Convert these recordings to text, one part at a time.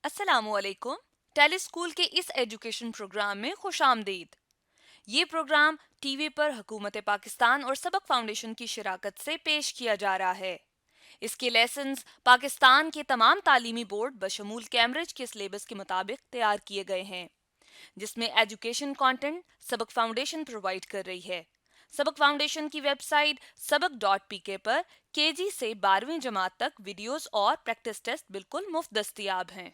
अस्सलामुअलैकुम। Tele school के इस एजुकेशन प्रोग्राम में खुशामदीद। ये प्रोग्राम टीवी पर हुकूमत पाकिस्तान और सबक फाउंडेशन की शिराकत से पेश किया जा रहा है। इसके लेसन्स पाकिस्तान के तमाम तालीमी बोर्ड बशमूल कैम्ब्रिज के सिलेबस के मुताबिक तैयार किए गए हैं, जिसमें एजुकेशन कंटेंट सबक फाउंडेशन प्रोवाइड कर रही है। सबक फाउंडेशन की वेबसाइट सबक.pk पर केजी से 12वीं जमात तक वीडियोस और प्रैक्टिस टेस्ट बिल्कुल मुफ्त दस्तयाब हैं।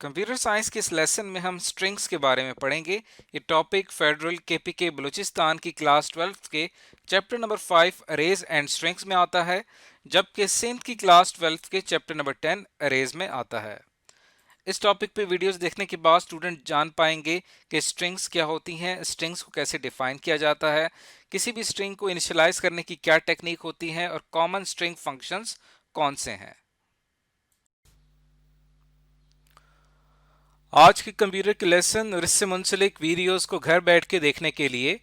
कंप्यूटर साइंस के इस लेसन में हम स्ट्रिंग्स के बारे में पढ़ेंगे। ये टॉपिक फेडरल केपीके बलूचिस्तान की क्लास 12 के chapter number 5 arrays and strings में आता है, जबकि सिंध की क्लास 12 के चैप्टर नंबर 10 अरेज में आता है। इस टॉपिक पे वीडियोस देखने के बाद स्टूडेंट जान पाएंगे कि स्ट्रिंग्स क्या होती हैं, स्ट्रिंग्स को कैसे डिफाइन किया जाता है, किसी भी स्ट्रिंग को इनिशियलाइज करने की क्या टेक्निक होती है और कॉमन स्ट्रिंग फंक्शंस कौन से हैं। आज के कंप्यूटर के लेसन और इससे मुंसलिक वीडियोस को घर बैठ के देखने के लिए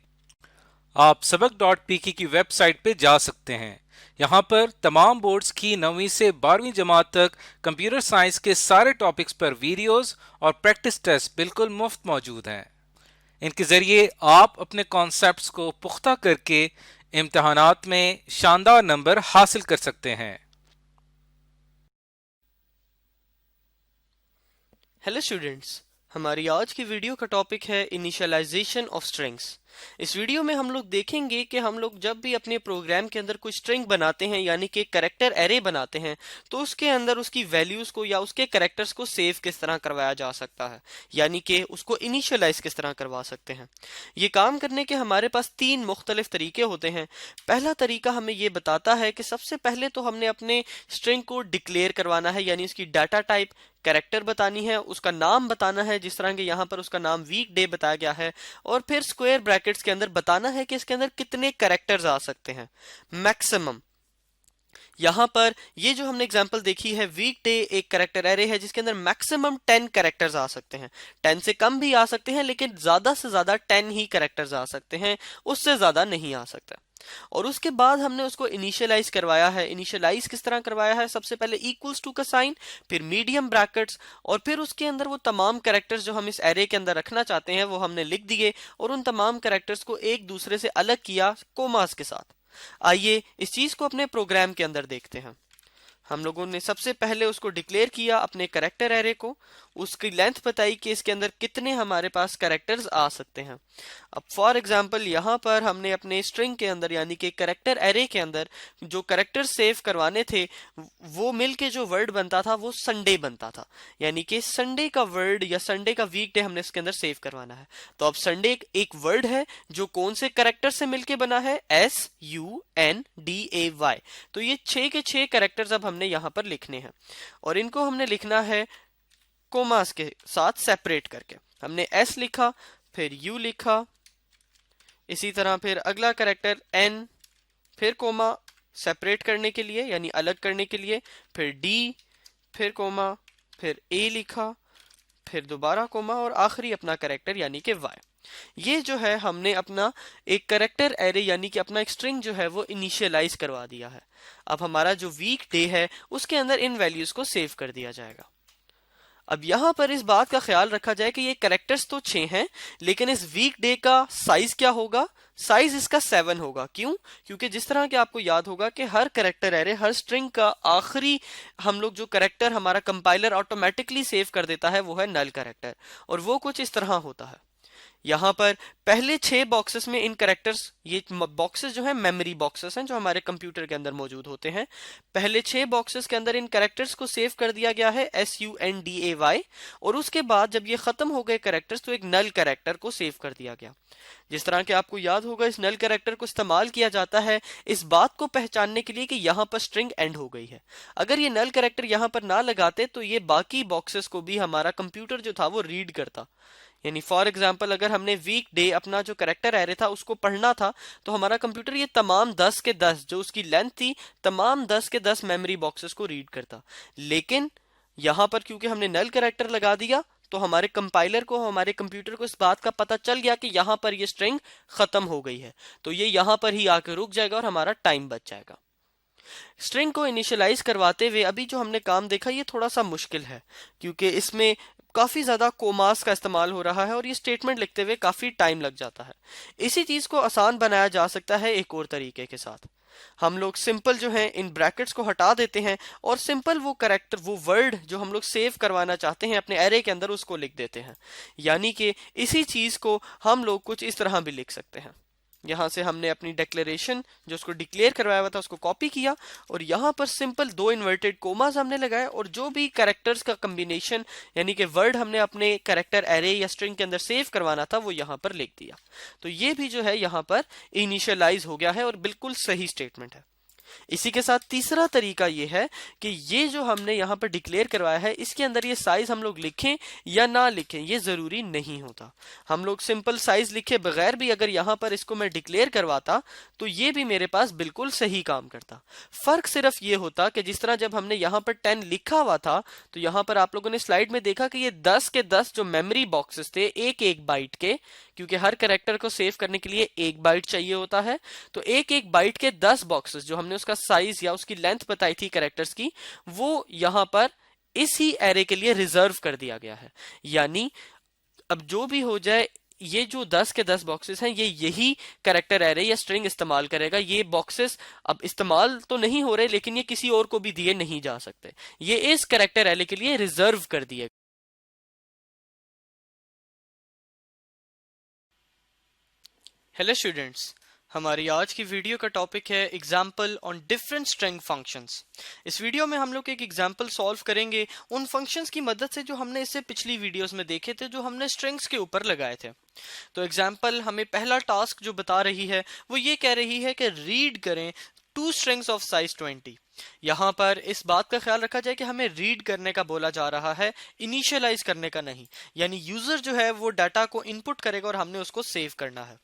आप सबक.pk की वेबसाइट पे जा सकते हैं। यहाँ पर तमाम बोर्ड्स की 9वीं से 12वीं जमात तक कंप्यूटर साइंस के सारे टॉपिक्स पर वीडियोस और प्रैक्टिस टेस्ट बिल्कुल मुफ्त मौजूद हैं। इनके जरिए आप अपने कॉन्सेप्ट्स को पुख्ता करके इम्तहानात में शानदार नंबर हासिल कर सकते हैं। हेलो स्टूडेंट्स, हमारी आज की वीडियो का टॉपिक है इनिशियलाइजेशन ऑफ स्ट्रिंग्स। इस वीडियो में हम लोग देखेंगे कि हम लोग जब भी अपने प्रोग्राम के अंदर कोई स्ट्रिंग बनाते हैं यानी कि कैरेक्टर एरे बनाते हैं तो उसके अंदर उसकी वैल्यूज को या उसके कैरेक्टर्स को सेव किस तरह करवाया जा सकता है, यानी कि उसको इनिशियलाइज किस तरह करवा सकते हैं। ये काम करने के हमारे पास 3 मुख्तलिफ तरीके होते हैं। पहला तरीका हमें ये बताता है कि सबसे पहले तो हमने अपने स्ट्रिंग को डिक्लेयर करवाना है, यानी उसकी डाटा टाइप कैरेक्टर बतानी है, उसका नाम बताना है, जिस तरह के यहाँ पर उसका नाम वीक डे बताया गया है, और फिर स्क्वायर ब्रैकेट्स के अंदर बताना है कि इसके अंदर कितने कैरेक्टर्स आ सकते हैं मैक्सिमम। यहां पर ये जो हमने एग्जांपल देखी है, वीक डे एक कैरेक्टर एरे है जिसके अंदर मैक्सिमम 10 कैरेक्टर्स आ सकते हैं। 10 से कम भी आ सकते हैं लेकिन ज्यादा से ज्यादा 10 ही कैरेक्टर्स आ सकते हैं, उससे ज्यादा नहीं आ सकता। और उसके बाद हमने उसको इनिशियलाइज करवाया है। इनिशियलाइज किस तरह करवाया है? सबसे पहले इक्वल्स टू का साइन, फिर मीडियम ब्रैकेट्स, और फिर उसके अंदर वो तमाम कैरेक्टर्स जो हम इस एरे के अंदर रखना चाहते हैं वो हमने लिख दिए, और उन तमाम कैरेक्टर्स को एक दूसरे से अलग किया कोमास के साथ। आइए इस चीज को अपने प्रोग्राम के अंदर देखते हैं। हम लोगों ने सबसे पहले उसको डिक्लेयर किया अपने कैरेक्टर एरे को, उसकी लेंथ बताई कि इसके अंदर कितने हमारे पास कैरेक्टर्स आ सकते हैं। अब फॉर एग्जांपल यहाँ पर हमने अपने स्ट्रिंग के अंदर यानी कि कैरेक्टर एरे के अंदर जो कैरेक्टर सेव करवाने थे वो मिलके जो वर्ड बनता था वो संडे बनता था, यानी कि संडे का वर्ड या संडे का वीक डे हमने इसके अंदर सेव करवाना है। तो अब संडे एक वर्ड है जो कौन से कैरेक्टर से मिलके बना है? SUNDAY। तो ये 6 के 6 कैरेक्टर्स अब हमने यहाँ पर लिखने हैं, और इनको हमने लिखना है कोमास के साथ सेपरेट करके। हमने S लिखा, फिर U लिखा, इसी तरह फिर अगला कैरेक्टर N, फिर कोमा सेपरेट करने के लिए यानी अलग करने के लिए, फिर D, फिर कोमा, फिर A लिखा, फिर दोबारा कोमा, और आखिरी अपना कैरेक्टर यानी कि Y। ये जो है हमने अपना एक कैरेक्टर एरे यानी कि अपना एक स्ट्रिंग जो है वो इनिशियलाइज करवा दिया है। अब हमारा जो वीक डे है उसके अंदर इन वैल्यूज को सेव कर दिया जाएगा। अब यहां पर इस बात का ख्याल रखा जाए कि ये कैरेक्टर्स तो 6 हैं, लेकिन इस वीक डे का साइज क्या होगा? साइज इसका 7 होगा। क्यों? क्योंकि जिस तरह के आपको याद होगा कि हर कैरेक्टर एरे, हर स्ट्रिंग का आखिरी हम लोग जो कैरेक्टर हमारा कंपाइलर ऑटोमेटिकली सेव कर देता है वो है नल कैरेक्टर, और वो कुछ इस तरह होता है। यहाँ पर पहले 6 बॉक्सेस में इन कैरेक्टर्स, ये बॉक्सेस जो है मेमोरी बॉक्सेस हैं जो हमारे कंप्यूटर के अंदर मौजूद होते हैं। पहले 6 बॉक्सेस के अंदर इन कैरेक्टर्स को सेव कर दिया गया है SUNDAY, और उसके बाद जब ये खत्म हो गए कैरेक्टर्स तो एक नल कैरेक्टर को सेव कर दिया गया। जिस तरह के आपको याद होगा इस नल कैरेक्टर को इस्तेमाल किया जाता है इस बात को पहचानने के लिए कि यहाँ पर स्ट्रिंग एंड हो गई है। अगर ये नल कैरेक्टर यहाँ पर ना लगाते तो ये बाकी बॉक्सेस को भी हमारा कंप्यूटर जो था वो रीड करता। यानी फॉर एग्जाम्पल अगर हमने वीक डे अपना जो कैरेक्टर एरे था उसको पढ़ना था तो हमारा कंप्यूटर ये तमाम 10 के 10 जो उसकी लेंथ थी, तमाम 10 के 10 मेमोरी बॉक्सेस को रीड करता। लेकिन यहां पर क्योंकि हमने नल कैरेक्टर लगा दिया तो हमारे कंपाइलर को, हमारे कंप्यूटर को इस बात का पता चल गया कि यहां पर ये स्ट्रिंग खत्म हो गई है, तो ये यहां पर ही आकर रुक जाएगा और हमारा टाइम बच जाएगा। स्ट्रिंग को इनिशियलाइज करवाते हुए अभी जो हमने काम देखा ये थोड़ा सा मुश्किल है, क्योंकि इसमें काफ़ी ज़्यादा कोमास का इस्तेमाल हो रहा है और ये स्टेटमेंट लिखते हुए काफ़ी टाइम लग जाता है। इसी चीज़ को आसान बनाया जा सकता है एक और तरीके के साथ। हम लोग सिंपल जो है इन ब्रैकेट्स को हटा देते हैं और सिंपल वो कैरेक्टर, वो वर्ड जो हम लोग सेव करवाना चाहते हैं अपने एरे के अंदर, उसको लिख देते हैं। यानी कि इसी चीज़ को हम लोग कुछ इस तरह भी लिख सकते हैं। यहाँ से हमने अपनी डिक्लेरेशन जो उसको डिक्लेयर करवाया हुआ था उसको कॉपी किया और यहाँ पर सिंपल 2 इन्वर्टेड कोमास हमने लगाए और जो भी कैरेक्टर्स का कम्बिनेशन यानी कि वर्ड हमने अपने कैरेक्टर एरे या स्ट्रिंग के अंदर सेव करवाना था वो यहाँ पर लिख दिया। तो ये भी जो है यहाँ पर इनिशियलाइज हो गया है और बिल्कुल सही स्टेटमेंट है। इसी के साथ तीसरा तरीका ये है कि ये जो हमने यहाँ पर डिक्लेयर करवाया है इसके अंदर ये साइज हम लोग लिखें या ना लिखें ये जरूरी नहीं होता। हम लोग सिंपल साइज लिखे बगैर भी अगर यहाँ पर इसको मैं डिक्लेयर करवाता तो ये भी मेरे पास बिल्कुल सही काम करता। फर्क सिर्फ ये होता कि जिस तरह जब हमने यहाँ पर 10 लिखा हुआ था तो यहाँ पर आप लोगों ने स्लाइड में देखा कि ये 10 के 10 जो मेमोरी बॉक्सेस थे एक एक बाइट के, क्योंकि हर कैरेक्टर को सेव करने के लिए 1 बाइट चाहिए होता है, तो एक एक बाइट के 10 बॉक्सेस जो हमने उसका साइज या उसकी लेंथ बताई थी कैरेक्टर्स की वो यहाँ पर इसी एरे के लिए रिजर्व कर दिया गया है। यानी अब जो भी हो जाए ये जो 10 के 10 बॉक्सेस हैं ये यही कैरेक्टर एरे या स्ट्रिंग इस्तेमाल करेगा। ये बॉक्सेस अब इस्तेमाल तो नहीं हो रहे लेकिन ये किसी और को भी दिए नहीं जा सकते, ये इस कैरेक्टर एरे के लिए रिजर्व कर दिए। हेलो स्टूडेंट्स, हमारी आज की वीडियो का टॉपिक है example on different string functions. इस वीडियो में हम लोग एक एग्जाम्पल सॉल्व करेंगे उन फंक्शंस की मदद से जो हमने इससे पिछली वीडियोस में देखे थे, जो हमने स्ट्रिंग्स के ऊपर लगाए थे। तो एग्जाम्पल हमें पहला टास्क जो बता रही है वो ये कह रही है कि रीड करें 2 स्ट्रिंग्स ऑफ साइज 20। यहाँ पर इस बात का ख्याल रखा जाए कि हमें रीड करने का बोला जा रहा है, इनिशियलाइज करने का नहीं। यानी यूजर जो है वो डाटा को इनपुट करेगा और हमने उसको सेव करना है।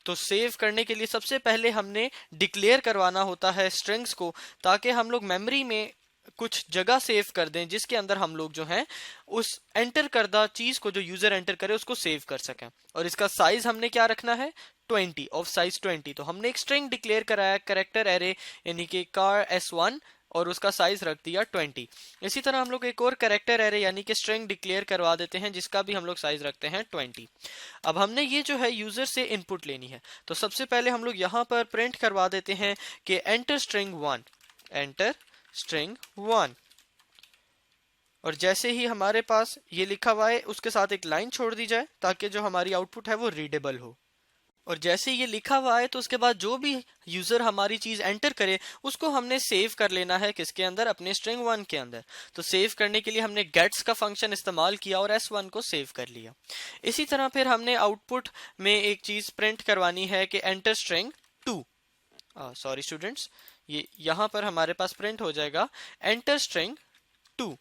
तो सेव करने के लिए सबसे पहले हमने डिक्लेयर करवाना होता है स्ट्रिंग्स को, ताकि हम लोग मेमोरी में कुछ जगह सेव कर दें जिसके अंदर हम लोग जो हैं उस एंटर करदा चीज को जो यूजर एंटर करे उसको सेव कर सकें। और इसका साइज हमने क्या रखना है 20 ऑफ साइज 20। तो हमने एक स्ट्रिंग डिक्लेयर कराया कैरेक्टर एरे यानी कि कार S1 और उसका साइज रख दिया 20। इसी तरह हम लोग एक और कैरेक्टर एरे यानी कि स्ट्रिंग डिक्लेयर करवा देते हैं जिसका भी हम लोग साइज रखते हैं 20। अब हमने ये जो है यूजर से इनपुट लेनी है, तो सबसे पहले हम लोग यहाँ पर प्रिंट करवा देते हैं कि एंटर स्ट्रिंग 1, एंटर स्ट्रिंग 1। और जैसे ही हमारे पास ये लिखा हुआ है उसके साथ एक लाइन छोड़ दी जाए ताकि जो हमारी आउटपुट है वो रीडेबल हो। और जैसे ये लिखा हुआ है तो उसके बाद जो भी यूजर हमारी चीज एंटर करे उसको हमने सेव कर लेना है किसके अंदर, अपने स्ट्रिंग 1 के अंदर। तो सेव करने के लिए हमने गेट्स का फंक्शन इस्तेमाल किया और S1 को सेव कर लिया। इसी तरह फिर हमने आउटपुट में एक चीज प्रिंट करवानी है कि एंटर स्ट्रिंग 2। सॉरी स्टूडेंट्स, ये यहाँ पर हमारे पास प्रिंट हो जाएगा एंटर स्ट्रिंग 2।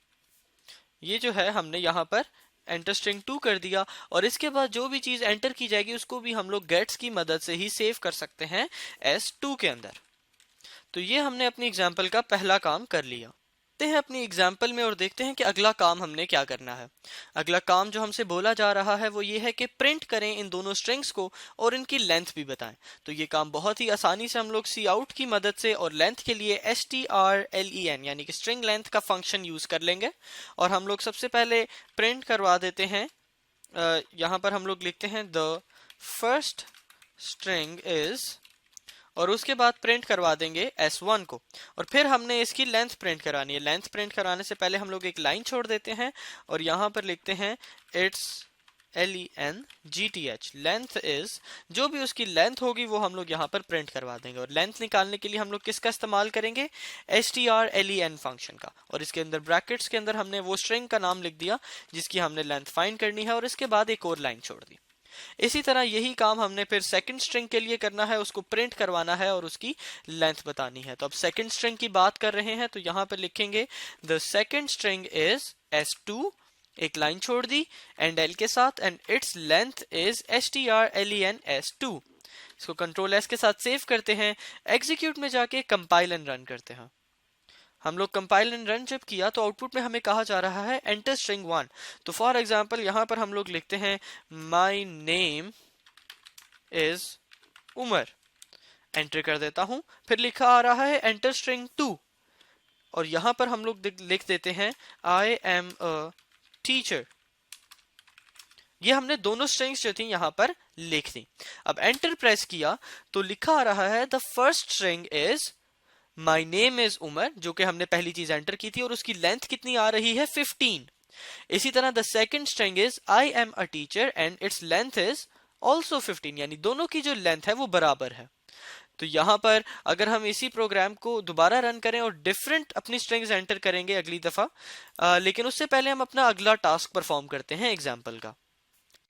ये जो है हमने यहाँ पर एंटर स्ट्रिंग 2 कर दिया और इसके बाद जो भी चीज एंटर की जाएगी उसको भी हम लोग गेट्स की मदद से ही सेव कर सकते हैं S2 के अंदर। तो ये हमने अपनी एग्जाम्पल का पहला काम कर लिया। हैं अपनी एग्जाम्पल में और देखते हैं कि अगला काम हमने क्या करना है। अगला काम जो हमसे बोला जा रहा है वो ये है कि प्रिंट करें इन दोनों स्ट्रिंग्स को और इनकी लेंथ भी बताएं। तो ये काम बहुत ही आसानी से हम लोग सी आउट की मदद से और लेंथ के लिए strlen यानी कि स्ट्रिंग लेंथ का फंक्शन यूज कर लेंगे। और हम लोग सबसे पहले प्रिंट करवा देते हैं, यहाँ पर हम लोग लिखते हैं द फर्स्ट स्ट्रिंग इज, और उसके बाद प्रिंट करवा देंगे S1 को। और फिर हमने इसकी लेंथ प्रिंट करानी है। लेंथ प्रिंट कराने से पहले हम लोग एक लाइन छोड़ देते हैं और यहाँ पर लिखते हैं इट्स LENGTH, लेंथ इज, जो भी उसकी लेंथ होगी वो हम लोग यहाँ पर प्रिंट करवा देंगे। और लेंथ निकालने के लिए हम लोग किसका इस्तेमाल करेंगे, strlen फंक्शन का। और इसके अंदर ब्रैकेट्स के अंदर हमने वो स्ट्रिंग का नाम लिख दिया जिसकी हमने लेंथ फाइंड करनी है और इसके बाद एक और लाइन छोड़ दी। इसी तरह यही काम हमने फिर सेकंड स्ट्रिंग के लिए करना है, उसको प्रिंट करवाना है और उसकी लेंथ बतानी है। तो अब सेकंड स्ट्रिंग की बात कर रहे हैं तो यहाँ पर लिखेंगे the second string is S2, एक लाइन छोड़ दी एंड L के साथ, and its length is strlen S2। इसको कंट्रोल S के साथ सेव करते हैं, एग्जीक्यूट में जाके कंपाइल एंड रन करते हैं। हम लोग कंपाइल एंड रन जब किया तो आउटपुट में हमें कहा जा रहा है एंटर स्ट्रिंग 1। तो फॉर एग्जांपल यहाँ पर हम लोग लिखते हैं my name is Umar enter कर देता हूं, फिर लिखा आ रहा है एंटर स्ट्रिंग 2, और यहां पर हम लोग लिख देते हैं आई एम अ टीचर। ये हमने दोनों स्ट्रिंग्स जो थी यहां पर लिख दी। अब एंटर प्रेस किया तो लिखा आ रहा है the first string is my name is Umar, जो कि हमने पहली चीज एंटर की थी, और उसकी लेंथ कितनी आ रही है 15। इसी तरह the second string is I am a teacher and its length is also 15, यानी दोनों की जो लेंथ है वो बराबर है। तो यहां पर अगर हम इसी प्रोग्राम को दोबारा रन करें और डिफरेंट अपनी स्ट्रिंग्स एंटर करेंगे अगली दफा, लेकिन उससे पहले हम अपना अगला टास्क परफॉर्म करते हैं एग्जाम्पल का।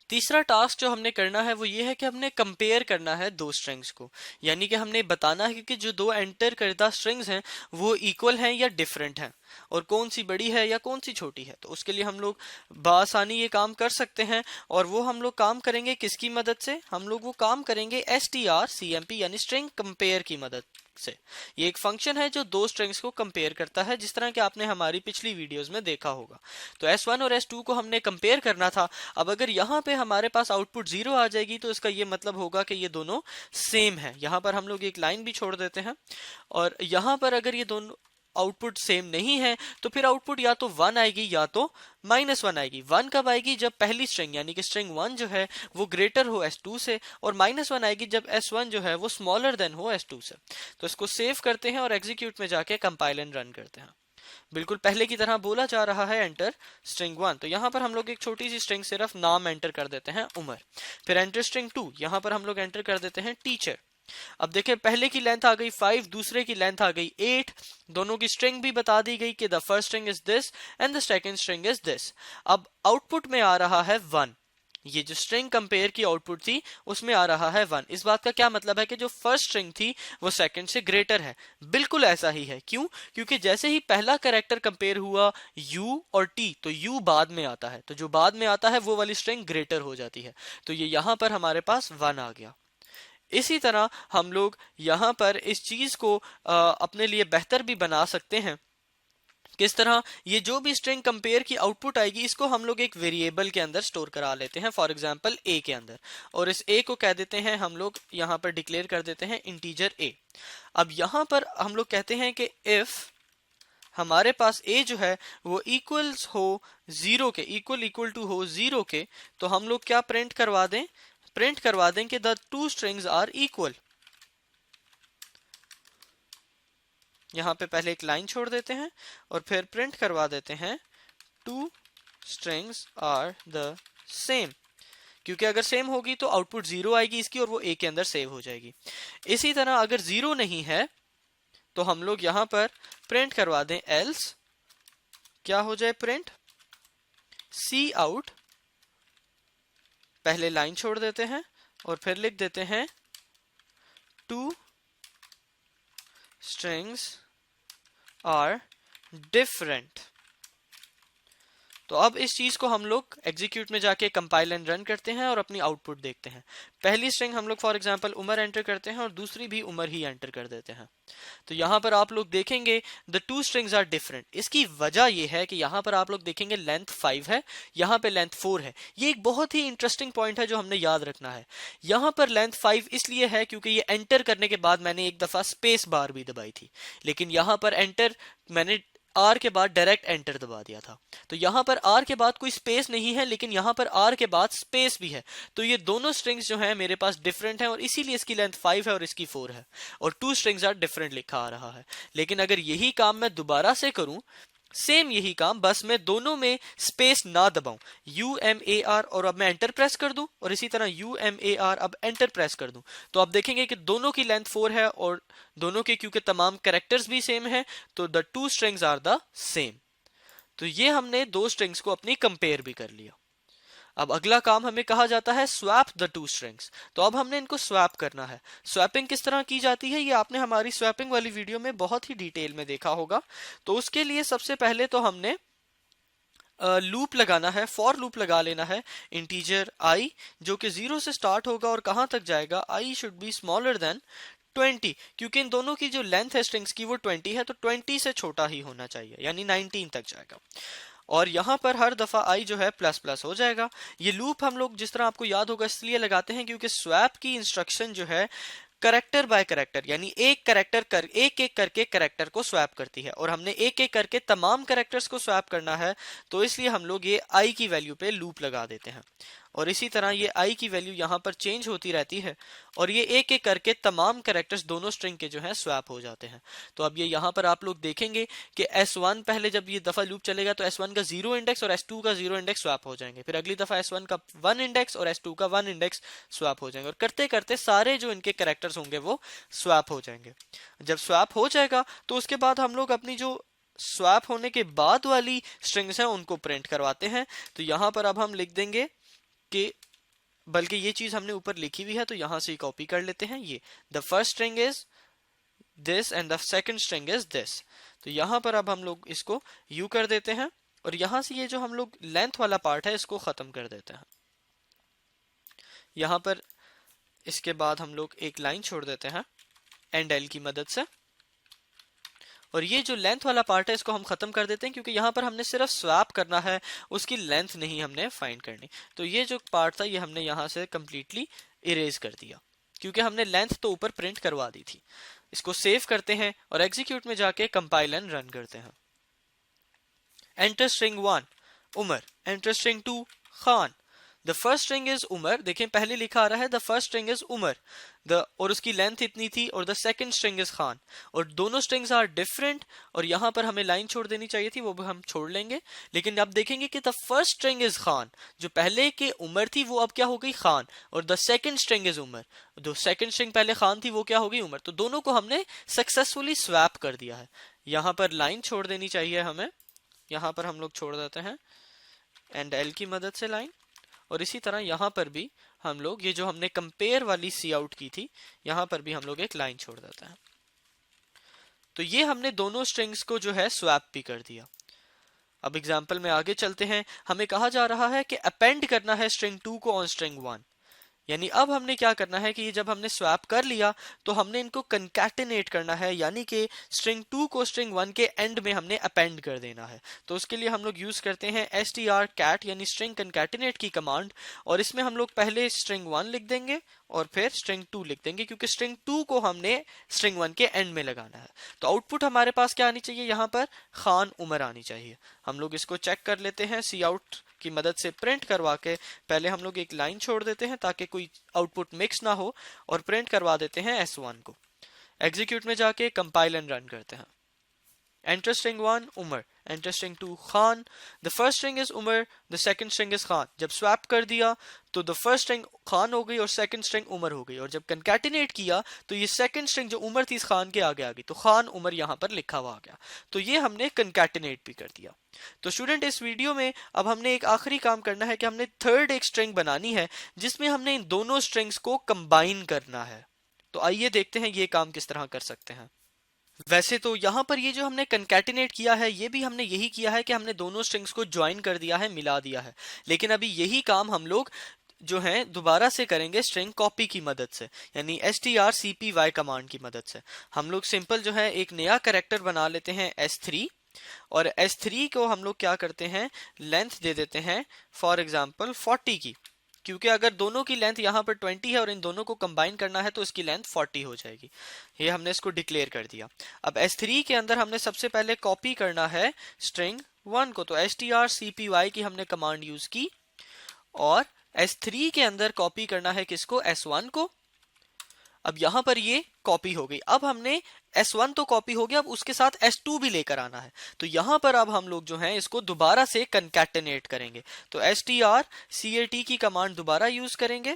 तीसरा टास्क जो हमने करना है वो ये है कि हमने कंपेयर करना है दो स्ट्रिंग्स को, यानी कि हमने बताना है कि जो दो एंटर करदा स्ट्रिंग्स हैं वो इक्वल हैं या डिफरेंट हैं, और कौन सी बड़ी है या कौन सी छोटी है। तो उसके लिए हम लोग बआसानी ये काम कर सकते हैं, और वो हम लोग काम करेंगे किसकी मदद से, हम लोग वो काम करेंगे strcmp यानी स्ट्रिंग कंपेयर की मदद से। ये एक फंक्शन है जो दो स्ट्रिंग्स को कंपेयर करता है, जिस तरह कि आपने हमारी पिछली वीडियोस में देखा होगा। तो S1 और S2 को हमने कंपेयर करना था। अब अगर यहाँ पे हमारे पास आउटपुट 0 आ जाएगी तो इसका ये मतलब होगा कि ये दोनों सेम है। यहाँ पर हम लोग एक लाइन भी छोड़ देते हैं, और यहाँ पर अगर ये दोनों आउटपुट सेम नहीं है तो फिर आउटपुट या तो 1 आएगी या तो -1 आएगी। 1 कब आएगी, जब पहली स्ट्रिंग यानी कि स्ट्रिंग 1 जो है वो ग्रेटर हो S2 से, और -1 आएगी जब S1 जो है वो स्मॉलर देन हो S2 से। तो इसको सेव करते हैं और एग्जीक्यूट में जाके कंपाइल एंड रन करते हैं। बिल्कुल पहले की तरह बोला जा रहा है एंटर स्ट्रिंग 1, तो यहाँ पर हम लोग एक छोटी सी स्ट्रिंग सिर्फ नाम एंटर कर देते हैं उमर। फिर एंटर स्ट्रिंग 2, यहाँ पर हम लोग एंटर कर देते हैं टीचर। अब देखें पहले की लेंथ आ गई 5, दूसरे की लेंथ आ गई 8, दोनों की स्ट्रिंग भी बता दी गई कि the first string is this and the second string is this. अब आउटपुट में आ रहा है 1, ये जो स्ट्रिंग कंपेयर की आउटपुट थी उसमें आ रहा है 1। इस बात का क्या मतलब है कि जो फर्स्ट स्ट्रिंग थी वो सेकंड से ग्रेटर है। बिल्कुल ऐसा ही है, क्यों, क्योंकि जैसे ही पहला कैरेक्टर कंपेयर हुआ U और T, तो U बाद में आता है, तो जो बाद में आता है वो वाली स्ट्रिंग ग्रेटर हो जाती है। तो ये यहां पर हमारे पास 1 आ गया। इसी तरह हम लोग यहाँ पर इस चीज को अपने लिए बेहतर भी बना सकते हैं। किस तरह, ये जो भी स्ट्रिंग कंपेयर की आउटपुट आएगी इसको हम लोग एक वेरिएबल के अंदर स्टोर करा लेते हैं, फॉर एग्जांपल a के अंदर, और इस a को कह देते हैं हम लोग यहाँ पर डिक्लेयर कर देते हैं इंटीजर a। अब यहाँ पर हम लोग कहते हैं कि इफ हमारे पास a जो है वो इक्वल्स हो 0 के, इक्वल टू हो 0 के, तो हम लोग क्या प्रिंट करवा दें, प्रिंट करवा दें कि the two strings are equal. यहां पे पहले एक लाइन छोड़ देते हैं और फिर प्रिंट करवा देते हैं two strings are the same, क्योंकि अगर सेम होगी तो आउटपुट 0 आएगी इसकी और वो a के अंदर सेव हो जाएगी। इसी तरह अगर 0 नहीं है तो हम लोग यहां पर प्रिंट करवा दें एल्स, क्या हो जाए, प्रिंट सी आउट, पहले लाइन छोड़ देते हैं और फिर लिख देते हैं टू स्ट्रिंग्स आर डिफरेंट। तो अब इस चीज को हम लोग एग्जीक्यूट में जाके कंपाइल एंड रन करते हैं और अपनी आउटपुट देखते हैं। पहली स्ट्रिंग हम लोग फॉर एग्जांपल उमर एंटर करते हैं और दूसरी भी उमर ही एंटर कर देते हैं। तो यहाँ पर आप लोग देखेंगे the two strings are different. इसकी वजह यह है कि यहाँ पर आप लोग देखेंगे लेंथ 5 है, यहाँ पे लेंथ 4 है। ये एक बहुत ही इंटरेस्टिंग पॉइंट है जो हमने याद रखना है। यहाँ पर लेंथ 5 इसलिए है क्योंकि ये एंटर करने के बाद मैंने एक दफा स्पेस बार भी दबाई थी, लेकिन यहाँ पर एंटर मैंने R के बाद डायरेक्ट एंटर दबा दिया था। तो यहाँ पर R के बाद कोई स्पेस नहीं है, लेकिन यहाँ पर R के बाद स्पेस भी है। तो ये दोनों स्ट्रिंग्स जो हैं मेरे पास डिफरेंट हैं और इसीलिए इसकी लेंथ 5 है और इसकी 4 है, और टू स्ट्रिंग्स आर डिफरेंट लिखा आ रहा है। लेकिन अगर यही काम मैं दोबारा से करूं, सेम यही काम, बस मैं दोनों में स्पेस ना दबाऊं, UMAR और अब मैं एंटर प्रेस कर दूं, और इसी तरह UMAR अब एंटर प्रेस कर दूं, तो आप देखेंगे कि दोनों की लेंथ 4 है और दोनों के क्योंकि तमाम कैरेक्टर्स भी सेम है तो the two strings are the same. तो ये हमने दो स्ट्रिंग्स को अपनी कंपेयर भी कर लिया। अब अगला काम हमें कहा जाता है स्वैप द टू स्ट्रिंग्स। तो अब हमने इनको स्वैप करना है। स्वैपिंग किस तरह की जाती है ये आपने हमारी स्वैपिंग वाली वीडियो में बहुत ही डिटेल में देखा होगा। तो उसके लिए सबसे पहले तो हमने लूप लगाना है, फॉर लूप लगा लेना है इंटीजर i जो कि 0 से स्टार्ट होगा और कहां तक जाएगा, i should be smaller than 20, क्योंकि इन दोनों की जो लेंथ है स्ट्रिंग्स की वो 20 है, तो 20 से छोटा ही होना चाहिए, यानी 19 तक जाएगा। और यहाँ पर हर दफा i जो है प्लस प्लस हो जाएगा। ये लूप हम लोग जिस तरह आपको याद होगा इसलिए लगाते हैं क्योंकि स्वैप की इंस्ट्रक्शन जो है करेक्टर बाय करेक्टर, यानी एक एक करके करेक्टर को स्वैप करती है, और हमने एक एक करके तमाम करेक्टर्स को स्वैप करना है, तो इसलिए हम लोग ये आई की वैल्यू पे लूप लगा देते हैं, और इसी तरह ये आई की वैल्यू यहाँ पर चेंज होती रहती है, और ये एक एक करके तमाम कैरेक्टर्स दोनों स्ट्रिंग के जो है स्वैप हो जाते हैं। तो अब ये यहाँ पर आप लोग देखेंगे कि S1 पहले जब ये दफा लूप चलेगा तो S1 का 0 इंडेक्स और S2 का 0 इंडेक्स स्वैप हो जाएंगे, फिर अगली दफा S1 का 1 इंडेक्स और S2 का 1 इंडेक्स स्वैप हो जाएंगे, और करते करते सारे जो इनके कैरेक्टर्स होंगे वो स्वैप हो जाएंगे। जब स्वैप हो जाएगा तो उसके बाद हम लोग अपनी जो स्वैप होने के बाद वाली स्ट्रिंग्स हैं उनको प्रिंट करवाते हैं। तो यहाँ पर अब हम लिख देंगे कि, बल्कि ये चीज हमने ऊपर लिखी हुई है तो यहां से कॉपी कर लेते हैं, ये the first string is this and the second string is this. तो यहां पर अब हम लोग इसको यू कर देते हैं, और यहां से ये जो हम लोग लेंथ वाला पार्ट है इसको खत्म कर देते हैं। यहां पर इसके बाद हम लोग एक लाइन छोड़ देते हैं एंड एल की मदद से, और ये जो लेंथ वाला पार्ट है इसको हम खत्म कर देते हैं, क्योंकि यहाँ पर हमने सिर्फ स्वैप करना है, उसकी लेंथ नहीं हमने फाइंड करनी। तो ये जो पार्ट था ये हमने यहाँ से कंप्लीटली इरेज कर दिया, क्योंकि हमने लेंथ तो ऊपर प्रिंट करवा दी थी। इसको सेव करते हैं और एग्जीक्यूट में जाके कंपाइल एंड रन करते हैं। Enter string 1 Umar, enter string 2 Khan. The first string is Umar, देखें पहले लिखा आ रहा है the first string is Umar, और उसकी लेंथ इतनी थी, और the second string is Khan, और दोनों स्ट्रिंग्स आर डिफरेंट, और यहां पर हमें लाइन छोड़ देनी चाहिए थी, वो भी हम छोड़ लेंगे। लेकिन अब देखेंगे कि the first string is Khan, जो पहले के उमर थी वो अब क्या हो गई खान, और the second string is Umar, जो सेकंड स्ट्रिंग पहले खान थी वो क्या हो गई उमर। तो दोनों को हमने सक्सेसफुली स्वैप कर दिया है। यहां पर लाइन छोड़ देनी चाहिए हमें, यहां पर हम लोग छोड़ देते हैं एंड एल की मदद से लाइन, और इसी तरह यहां पर भी हम लोग ये जो हमने कंपेयर वाली सी आउट की थी यहां पर भी हम लोग एक लाइन छोड़ देते हैं। तो ये हमने दोनों स्ट्रिंग्स को जो है स्वैप भी कर दिया। अब एग्जांपल में आगे चलते हैं। हमें कहा जा रहा है कि अपेंड करना है स्ट्रिंग 2 को ऑन स्ट्रिंग 1, यानी अब हमने क्या करना है कि जब हमने स्वैप कर लिया तो हमने इनको कंकैटिनेट करना है, यानी कि स्ट्रिंग 2 को स्ट्रिंग 1 के एंड में हमने अपेंड कर देना है। तो उसके लिए हम लोग यूज करते हैं strcat यानी स्ट्रिंग कंकैटिनेट की कमांड, और इसमें हम लोग पहले स्ट्रिंग 1 लिख देंगे और फिर स्ट्रिंग 2 लिख देंगे, क्योंकि स्ट्रिंग 2 को हमने स्ट्रिंग 1 के एंड में लगाना है। तो आउटपुट हमारे पास क्या आनी चाहिए, यहाँ पर खान उमर आनी चाहिए। हम लोग इसको चेक कर लेते हैं सी आउट की मदद से प्रिंट करवा के। पहले हम लोग एक लाइन छोड़ देते हैं ताकि कोई आउटपुट मिक्स ना हो, और प्रिंट करवा देते हैं S1 को। एग्जीक्यूट में जाके कंपाइल एंड रन करते हैं। Enter string 1 Umar, enter string 2 Khan. The first string is Umar, the second string is Khan. जब स्वैप कर दिया तो the first string खान हो गई और second string उमर हो गई, और जब concatenate किया तो ये second string जो उमर थी इस खान के आगे आ गई, तो खान उमर यहाँ पर लिखा हुआ आ गया। तो ये हमने concatenate भी कर दिया। तो स्टूडेंट इस वीडियो में अब हमने एक आखिरी काम करना है कि हमने थर्ड एक स्ट्रिंग बनानी है जिसमें हमने इन दोनों स्ट्रिंग्स को कंबाइन करना है। तो आइए देखते हैं ये काम किस तरह कर सकते हैं। वैसे तो यहाँ पर ये जो हमने कंकैटिनेट किया है ये भी हमने यही किया है कि हमने दोनों स्ट्रिंग्स को ज्वाइन कर दिया है, मिला दिया है। लेकिन अभी यही काम हम लोग जो है दोबारा से करेंगे स्ट्रिंग कॉपी की मदद से, यानी strcpy कमांड की मदद से। हम लोग सिंपल जो है एक नया कैरेक्टर बना लेते हैं S3, और S3 को हम लोग क्या करते हैं, लेंथ दे देते हैं फॉर एग्जाम्पल 40 की, क्योंकि अगर दोनों की लेंथ यहाँ पर 20 है और इन दोनों को कंबाइन करना है तो इसकी लेंथ 40 हो जाएगी। ये हमने इसको डिक्लेयर कर दिया। अब S3 के अंदर हमने सबसे पहले कॉपी करना है स्ट्रिंग 1 को, तो strcpy की हमने कमांड यूज की, और S3 के अंदर कॉपी करना है किसको, S1 को। अब यहां पर ये कॉपी हो गई। अब हमने S1 तो कॉपी हो गया, अब उसके साथ S2 भी लेकर आना है। तो यहां पर अब हम लोग जो हैं इसको दोबारा से कंकैटिनेट करेंगे। तो strcat की कमांड दोबारा यूज करेंगे,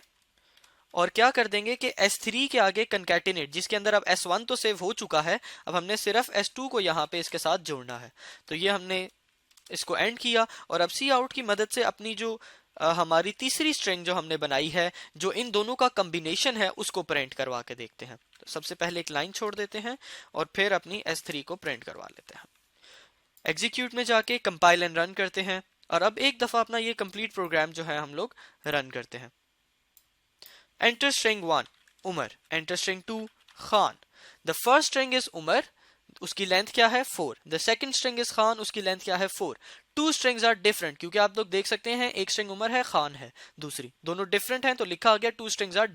और क्या कर देंगे कि S3 के आगे कंकैटिनेट, जिसके अंदर अब S1 तो सेव हो चुका है, अब हमने सिर्फ S2 को यहाँ पे इसके साथ जोड़ना है। तो ये हमने इसको एंड किया, और अब सी आउट की मदद से अपनी जो हमारी तीसरी स्ट्रिंग जो हमने बनाई है, जो इन दोनों का कॉम्बिनेशन है, उसको प्रिंट करवा के देखते हैं। तो सबसे पहले एक लाइन छोड़ देते हैं और फिर अपनी S3 को प्रिंट करवा लेते हैं। एग्जीक्यूट में जाके कंपाइल एंड रन करते हैं, और अब एक दफा अपना ये कंप्लीट प्रोग्राम जो है हम लोग रन करते हैं। Enter string 1 Umar, enter string 2 Khan. The first string is Umar, उसकी लेंथ क्या है 4। The second string is Khan, उसकी लेंथ क्या है 4। टू स्ट्रिंग्स आर डिफरेंट, क्योंकि आप लोग देख सकते हैं एक स्ट्रिंग उमर है, खान है दूसरी, दोनों डिफरेंट हैं, तो लिखा आ गया टू स्ट्रिंग्स आर